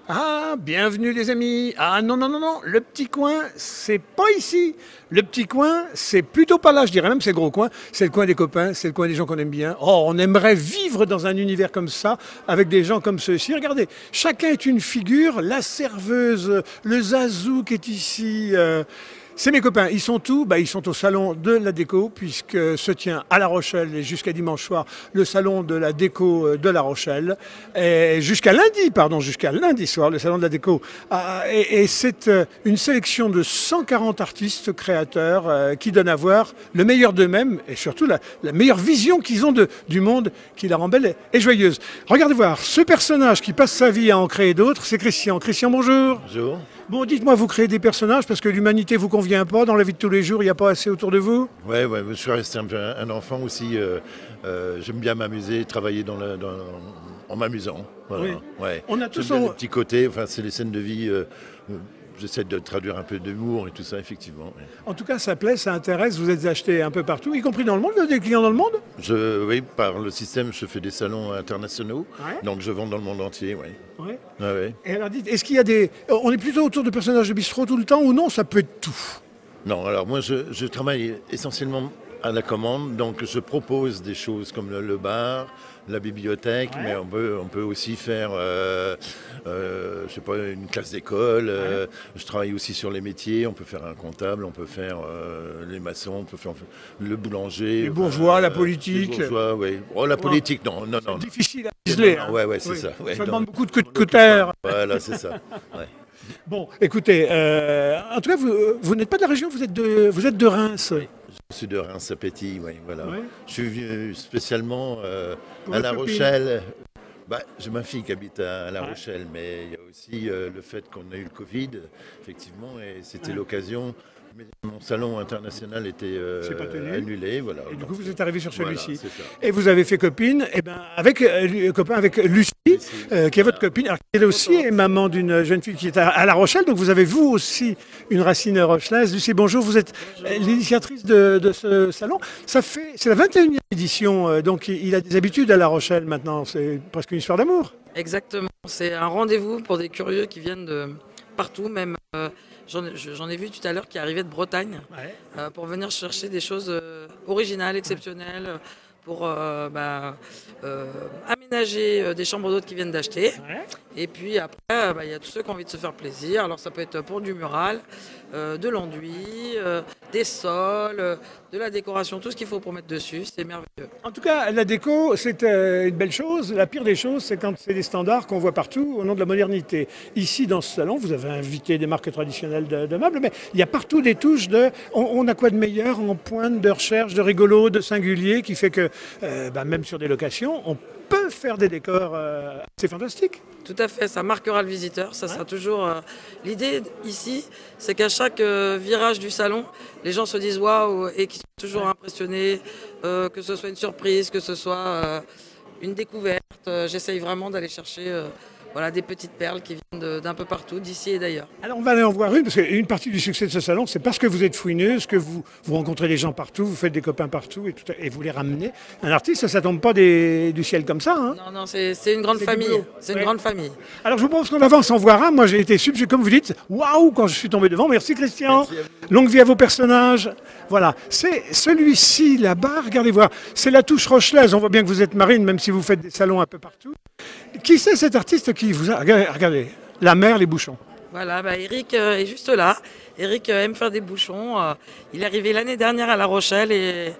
Ah, bienvenue les amis. Ah non, non, non, non, le petit coin, c'est pas ici. Le petit coin, c'est plutôt pas là, je dirais même c'est le gros coin. C'est le coin des copains, c'est le coin des gens qu'on aime bien. Oh, on aimerait vivre dans un univers comme ça, avec des gens comme ceux-ci. Regardez, chacun est une figure. La serveuse, le zazou qui est ici. C'est mes copains, ils sont où? Ils sont au salon de la déco, puisque se tient à La Rochelle et jusqu'à dimanche soir le salon de la déco de La Rochelle. Et jusqu'à lundi soir, le salon de la déco. Et c'est une sélection de 140 artistes créateurs qui donnent à voir le meilleur d'eux-mêmes et surtout la meilleure vision qu'ils ont du monde qui la rend belle et joyeuse. Regardez voir, ce personnage qui passe sa vie à en créer d'autres, c'est Christian. Christian, bonjour. Bonjour. Bon, dites-moi, vous créez des personnages parce que l'humanité vous convient pas, dans la vie de tous les jours, il n'y a pas assez autour de vous? Ouais, je suis resté un enfant aussi. J'aime bien m'amuser, travailler en m'amusant. Voilà. Oui. Ouais. On a J'aime tous bien les petits côtés, enfin, c'est les scènes de vie. J'essaie de traduire un peu d'humour et tout ça, effectivement. Ouais. En tout cas, ça plaît, ça intéresse, vous êtes acheté un peu partout, y compris dans le monde, vous avez des clients dans le monde? Oui, par le système, je fais des salons internationaux, Ouais. donc je vends dans le monde entier. Ouais. Ouais. Ouais, ouais. Et alors dites, est-ce qu'il y a des... On est plutôt autour de personnages de bistrot tout le temps ou non? Ça peut être tout. Non, alors moi, je travaille essentiellement à la commande, donc je propose des choses comme le bar, la bibliothèque, Ouais. mais on peut aussi faire, je sais pas, une classe d'école. Je travaille aussi sur les métiers. On peut faire un comptable, on peut faire les maçons, on peut faire le boulanger. Les bourgeois, la politique. Les bourgeois, oui. Oh, la politique, non, non, non. Difficile à ciseler. Non, ouais, c'est ça. Ouais, Ça non. demande beaucoup de coups de terre. Voilà, c'est ça. Ouais. Bon, écoutez, en tout cas, vous n'êtes pas de la région, vous êtes de Reims. Je suis de Reims-Sapéty, oui, voilà. Ouais. Je suis venu spécialement Pour à votre La copine. Rochelle. J'ai ma fille qui habite à La Rochelle, mais il y a aussi le fait qu'on a eu le Covid, effectivement, et c'était l'occasion. Mais mon salon international était C'est pas tenu. annulé, voilà. Et du coup, vous êtes arrivé sur celui-ci. Voilà, c'est ça. Et vous avez fait copine, avec copain avec Lucie, qui est votre copine. Alors, elle aussi est maman d'une jeune fille qui est à La Rochelle. Donc, vous avez vous aussi une racine rochelaise. Lucie, bonjour. Vous êtes l'initiatrice de ce salon. C'est la 21e édition. Donc, il a des habitudes à La Rochelle maintenant. C'est presque une histoire d'amour. Exactement, c'est un rendez-vous pour des curieux qui viennent de partout, même j'en ai vu tout à l'heure qui arrivaient de Bretagne pour venir chercher des choses originales, exceptionnelles, pour aménager des chambres d'hôtes qu'ils viennent d'acheter. Ouais. Et puis après, il y a tous ceux qui ont envie de se faire plaisir. Alors ça peut être pour du mural, de l'enduit, des sols, de la décoration, tout ce qu'il faut pour mettre dessus, c'est merveilleux. En tout cas, la déco, c'est une belle chose. La pire des choses, c'est quand c'est des standards qu'on voit partout au nom de la modernité. Ici, dans ce salon, vous avez invité des marques traditionnelles de meubles, mais il y a partout des touches de... On a quoi de meilleur en pointe de recherche, de rigolo, de singulier, qui fait que, même sur des locations, on peut faire des décors assez fantastiques. Tout à fait, ça marquera le visiteur, ça sera toujours... L'idée ici, c'est qu'à chaque virage du salon, les gens se disent waouh et qu'ils sont toujours impressionnés, que ce soit une surprise, que ce soit une découverte. J'essaye vraiment d'aller chercher des petites perles qui viennent d'un peu partout, d'ici et d'ailleurs. Alors on va aller en voir une, parce qu'une partie du succès de ce salon, c'est parce que vous êtes fouineuse, que vous rencontrez des gens partout, vous faites des copains partout, et vous les ramenez. Un artiste, ça tombe pas du ciel comme ça. Hein. Non, non, c'est une grande C'est du famille. boulot. C'est Ouais. une grande famille. Alors je vous propose qu'on avance en voir un. Moi j'ai été comme vous dites, waouh quand je suis tombé devant. Merci Christian. Merci à vous. Longue vie à vos personnages. Voilà, c'est celui-ci là-bas. Regardez voir, c'est la touche rochelaise. On voit bien que vous êtes marine, même si vous faites des salons un peu partout. Qui c'est cet artiste qui vous a... Regardez, la mer, les bouchons. Voilà, Eric est juste là. Eric aime faire des bouchons. Il est arrivé l'année dernière à La Rochelle et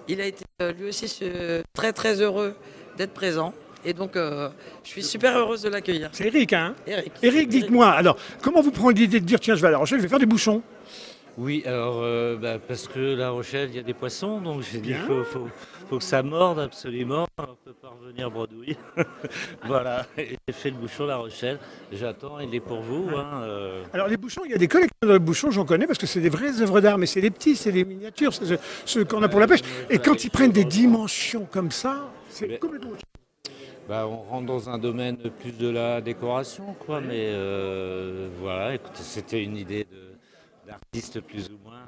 il a été lui aussi très très heureux d'être présent. Et donc, je suis super heureuse de l'accueillir. C'est Eric, hein? Eric. Eric, dites-moi, alors, comment vous prenez l'idée de dire, tiens, je vais à La Rochelle, je vais faire des bouchons? Oui, alors parce que La Rochelle, il y a des poissons, donc j'ai dit Bien. faut que ça morde absolument, on ne peut pas revenir bredouille. Voilà, et j'ai fait le bouchon La Rochelle, j'attends, il est pour vous. Hein, Alors les bouchons, il y a des collectionneurs de bouchons, j'en connais, parce que c'est des vraies œuvres d'art, mais c'est les petits, c'est les miniatures, c'est ceux qu'on a pour la pêche. Et quand ils prennent des dimensions comme ça, c'est Mais- complètement... on rentre dans un domaine plus de la décoration, quoi, mais voilà, écoutez, c'était une idée d'artiste plus ou moins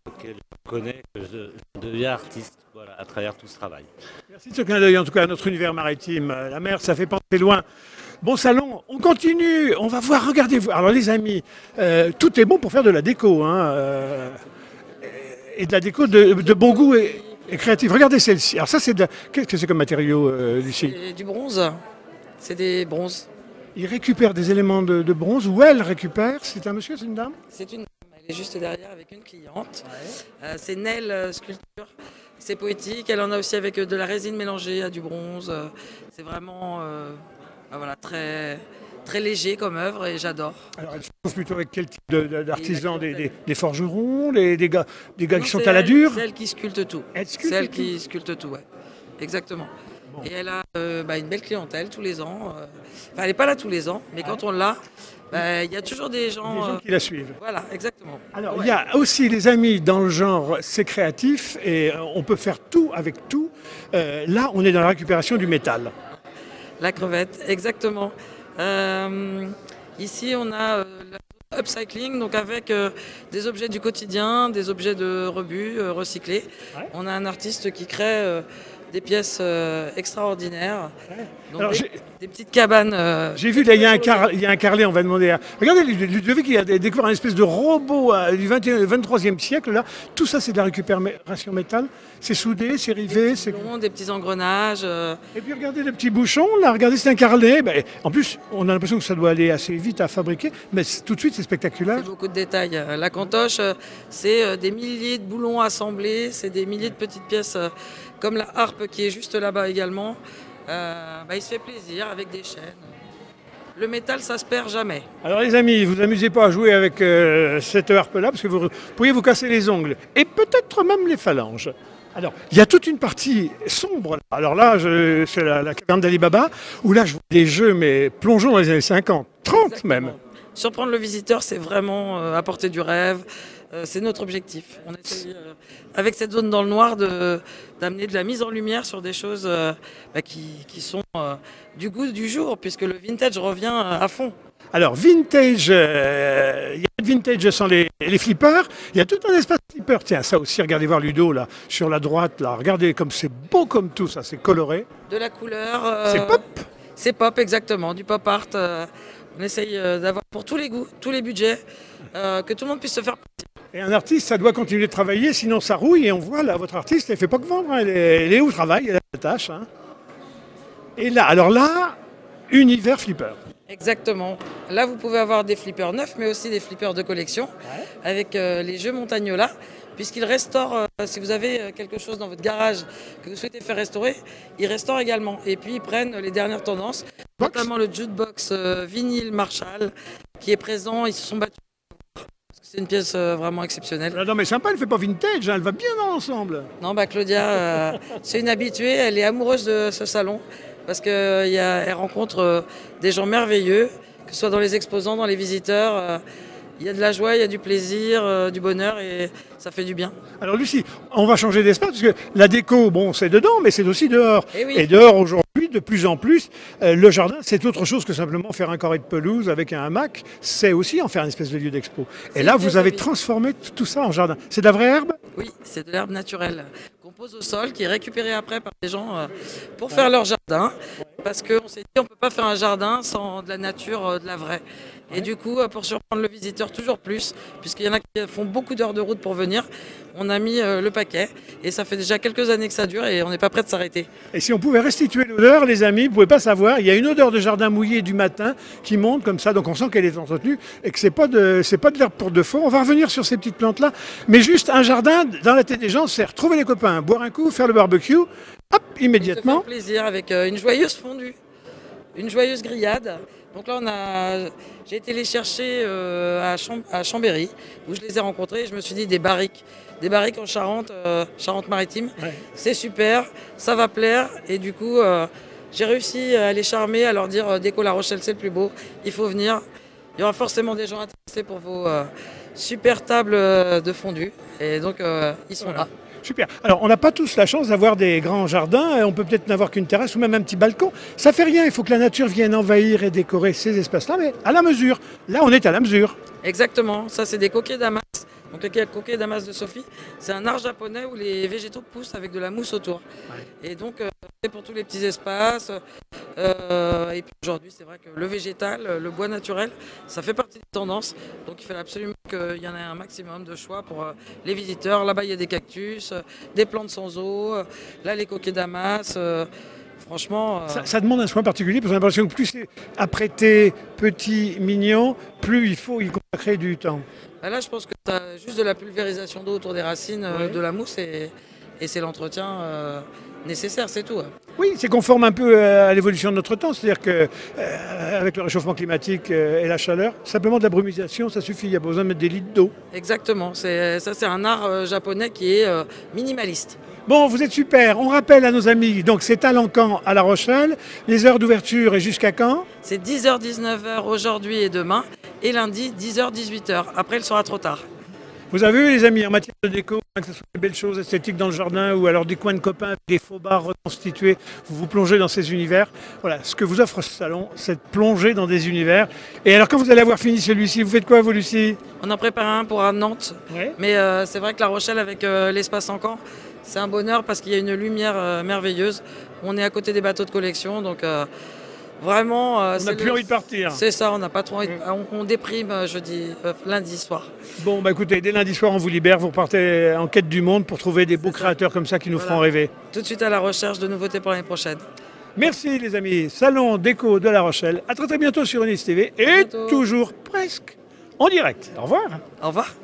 auquel je connais que je deviens artiste, voilà, à travers tout ce travail. Merci de ce clin d'œil, en tout cas, à notre univers maritime. La mer, ça fait penser loin. Bon salon, on continue, on va voir, regardez-vous. Alors les amis, tout est bon pour faire de la déco, hein, et de la déco de bon goût et créative. Regardez celle-ci. Alors ça, qu'est-ce que c'est comme matériau, Lucie? C'est du bronze. C'est des bronzes. Il récupère des éléments de bronze, ou elle récupère. C'est un monsieur, c'est une dame? C'est une dame, elle est juste derrière avec une cliente. C'est Nel Sculpture. C'est poétique. Elle en a aussi avec de la résine mélangée à du bronze. C'est vraiment voilà, très, très léger comme œuvre et j'adore. Alors elle se trouve plutôt avec quel type d'artisans, des forgerons, des gars Non, qui sont à la dure? C'est elle qui sculpte tout. C'est elle qui sculpte tout, ouais. Exactement. Bon. Et elle a une belle clientèle tous les ans. Enfin, elle n'est pas là tous les ans, mais quand on l'a, il y a toujours des gens qui la suivent. Voilà, exactement. Alors, il y a aussi les amis dans le genre, c'est créatif et on peut faire tout avec tout. Là, on est dans la récupération du métal. La crevette, exactement. Ici, on a upcycling, donc avec des objets du quotidien, des objets de rebut recyclés. Ouais. On a un artiste qui crée des pièces extraordinaires. Ouais. Donc des petites cabanes. J'ai vu, là, il y a un carrelet, on va demander à... Regardez, Ludovic, il a découvert un espèce de robot du 23e siècle. Là. Tout ça, c'est de la récupération métal. C'est soudé, c'est rivé. C'est des petits engrenages. Et puis regardez le petit bouchon, là, regardez, c'est un carrelet. Ben, en plus, on a l'impression que ça doit aller assez vite à fabriquer, mais tout de suite, c'est spectaculaire. C'est beaucoup de détails. La cantoche, c'est des milliers de boulons assemblés, c'est des milliers de petites pièces, comme la harpe qui est juste là-bas également. Il se fait plaisir avec des chaînes. Le métal, ça se perd jamais. Alors les amis, vous amusez pas à jouer avec cette harpe-là, parce que vous pourriez vous casser les ongles, et peut-être même les phalanges. Alors, il y a toute une partie sombre. Alors là, c'est la caverne d'Ali Baba, où là, je vois des jeux, mais plongeons dans les années 50, 30 Exactement. Même. Surprendre le visiteur, c'est vraiment apporter du rêve. C'est notre objectif. On essaie, avec cette zone dans le noir, d'amener de la mise en lumière sur des choses qui sont du goût du jour, puisque le vintage revient à fond. Alors, vintage, il y a de vintage sans les flippers, il y a tout un espace flipper. Tiens, ça aussi, regardez voir Ludo, là, sur la droite, là, regardez comme c'est beau comme tout, ça, c'est coloré. De la couleur. C'est pop. C'est pop, exactement, du pop art. On essaye d'avoir pour tous les goûts, tous les budgets, que tout le monde puisse se faire plaisir. Et un artiste, ça doit continuer de travailler, sinon ça rouille. Et on voit, là, votre artiste, elle ne fait pas que vendre, hein, elle est au travail, elle a la tâche. Hein. Et là, alors là, univers flipper. Exactement. Là, vous pouvez avoir des flippers neufs, mais aussi des flippers de collection, avec les jeux Montagnola, puisqu'ils restaurent, si vous avez quelque chose dans votre garage que vous souhaitez faire restaurer, ils restaurent également. Et puis, ils prennent les dernières tendances, notamment le jukebox vinyle Marshall, qui est présent. Ils se sont battus. C'est une pièce vraiment exceptionnelle. Non mais sympa, elle ne fait pas vintage, hein, elle va bien dans l'ensemble. Non, Claudia, c'est une habituée, elle est amoureuse de ce salon parce qu'elle rencontre des gens merveilleux, que ce soit dans les exposants, dans les visiteurs. Il y a de la joie, il y a du plaisir, du bonheur et ça fait du bien. Alors Lucie, on va changer d'espace parce que la déco, bon, c'est dedans, mais c'est aussi dehors. Oui. Et dehors aujourd'hui, de plus en plus, le jardin, c'est autre chose que simplement faire un carré de pelouse avec un hamac. C'est aussi en faire une espèce de lieu d'expo. Et là, vous avez transformé tout ça en jardin. C'est de la vraie herbe? Oui, c'est de l'herbe naturelle qu'on pose au sol, qui est récupérée après par des gens pour faire leur jardin. Parce qu'on s'est dit, on ne peut pas faire un jardin sans de la nature, de la vraie. Et du coup, pour surprendre le visiteur toujours plus, puisqu'il y en a qui font beaucoup d'heures de route pour venir, on a mis le paquet. Et ça fait déjà quelques années que ça dure et on n'est pas prêt de s'arrêter. Et si on pouvait restituer l'odeur, les amis, vous ne pouvez pas savoir, il y a une odeur de jardin mouillé du matin qui monte comme ça, donc on sent qu'elle est entretenue et que c'est pas de l'herbe pour de faux. On va revenir sur ces petites plantes-là, mais juste un jardin, dans la tête des gens, c'est retrouver les copains, boire un coup, faire le barbecue, hop, immédiatement. Ça fait plaisir avec une joyeuse fondue, une joyeuse grillade. Donc là, j'ai été les chercher à Chambéry, où je les ai rencontrés. Et je me suis dit des barriques en Charente, Charente-Maritime. Ouais. C'est super, ça va plaire. Et du coup, j'ai réussi à les charmer, à leur dire Déco La Rochelle, c'est le plus beau, il faut venir. Il y aura forcément des gens intéressés pour vos super tables de fondue. Et donc, ils sont là. Super. Alors, on n'a pas tous la chance d'avoir des grands jardins. On peut peut-être n'avoir qu'une terrasse ou même un petit balcon. Ça fait rien. Il faut que la nature vienne envahir et décorer ces espaces-là, mais à la mesure. Là, on est à la mesure. Exactement. Ça, c'est des coquets damas. Donc, les coquets damas de Sophie, c'est un art japonais où les végétaux poussent avec de la mousse autour. Ouais. Et donc, c'est pour tous les petits espaces. Et puis aujourd'hui, c'est vrai que le végétal, le bois naturel, ça fait partie des tendances. Donc il fallait absolument qu'il y en ait un maximum de choix pour les visiteurs. Là-bas, il y a des cactus, des plantes sans eau, là, les coquets damas. Franchement. Ça demande un soin particulier parce que j'ai l'impression que plus c'est apprêté, petit, mignon, plus il faut y consacrer du temps. Là, je pense que tu as juste de la pulvérisation d'eau autour des racines, de la mousse et c'est l'entretien nécessaire, c'est tout. Oui, c'est conforme un peu à l'évolution de notre temps, c'est-à-dire que avec le réchauffement climatique et la chaleur, simplement de la brumisation, ça suffit, il n'y a pas besoin de mettre des litres d'eau. Exactement, c'est un art japonais qui est minimaliste. Bon, vous êtes super. On rappelle à nos amis, donc c'est à Lancan, à La Rochelle. Les heures d'ouverture et jusqu'à quand? C'est 10h-19h aujourd'hui et demain, et lundi 10h-18h. Après, il sera trop tard. Vous avez vu les amis, en matière de déco, que ce soit des belles choses esthétiques dans le jardin ou alors des coins de copains, des faux bars reconstitués, vous vous plongez dans ces univers. Voilà, ce que vous offre ce salon, c'est de plonger dans des univers. Et alors quand vous allez avoir fini celui-ci, vous faites quoi vous, Lucie? On en prépare un pour à Nantes, mais c'est vrai que La Rochelle avec l'espace Encan, c'est un bonheur parce qu'il y a une lumière merveilleuse. On est à côté des bateaux de collection, donc vraiment... on n'a plus envie de partir. C'est ça, on n'a pas trop envie on déprime lundi soir. Bon, bah écoutez, dès lundi soir, on vous libère. Vous partez en quête du monde pour trouver des beaux créateurs comme ça qui nous feront rêver. Tout de suite à la recherche de nouveautés pour l'année prochaine. Merci les amis. Salon déco de La Rochelle. À très très bientôt sur Nice TV. Et toujours presque en direct. Au revoir. Au revoir.